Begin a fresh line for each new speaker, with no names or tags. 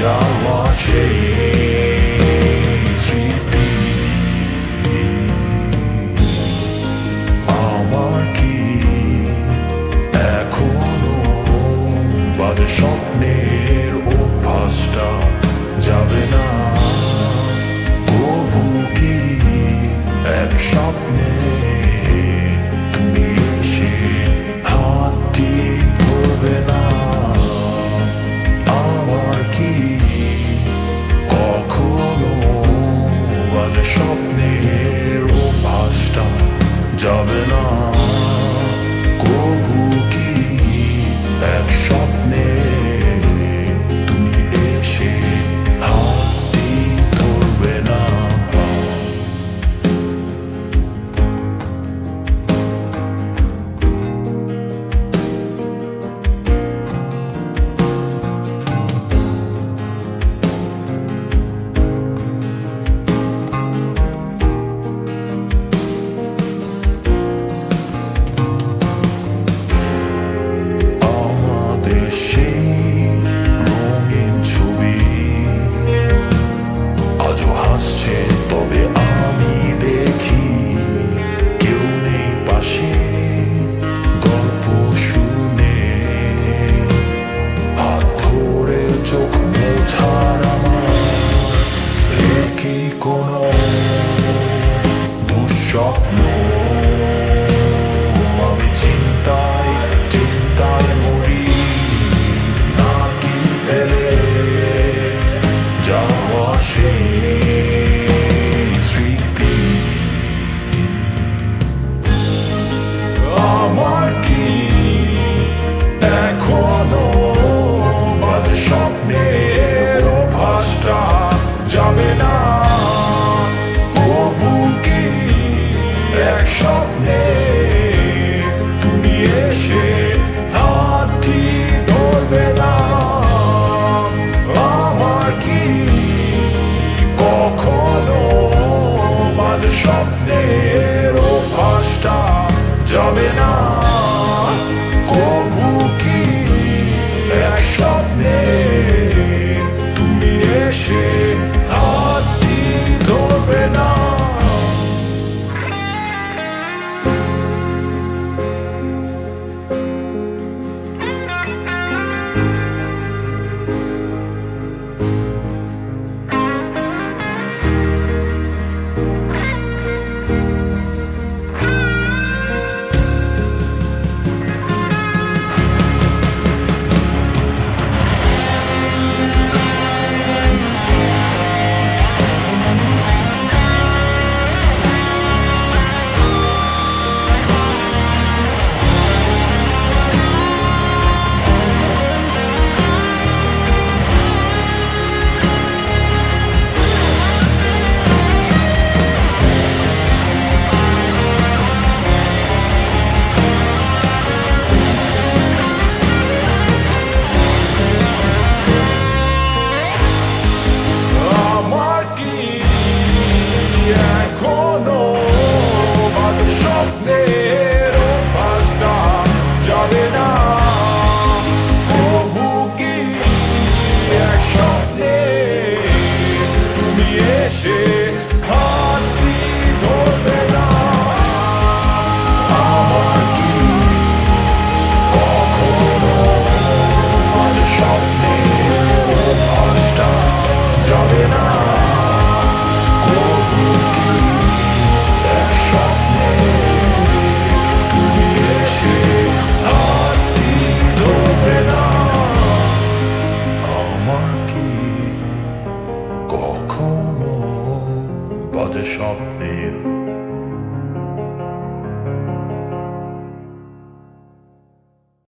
যাওয়া সেই স্মৃতি আমার কি এখনো বাজে স্বপ্নের অভ্যাসটা যাবে না কবু কি এক স্বপ্নে তুমি এসে হাতটি ধরবে না আমার কি কখনো বাজে স্বপ্নের অভ্যাসটা যাবে না কবু কি এক স্বপ্নে তুমি এসে হাতটি ধরবে না তবে আমি দেখি কেউ নেই পাশে গল্প শুনে হাত ধরে চোখ মোছার আমার কি কোনো দুঃস্বপ্ন আমি চিন্তায় চিন্তায় মরি নাকি ফেলে যাওয়া সেই আমার কি এখনো বাজে স্বপ্নের অভ্যাসটা যাবে না কবু কি এক স্বপ্নে তুমি এসে হাতটি ধরবে না আমার কি কখনো বাজে স্বপ্নের অভ্যাসটা যাবে না কবু কি এক স্বপ্নে তুমি এসে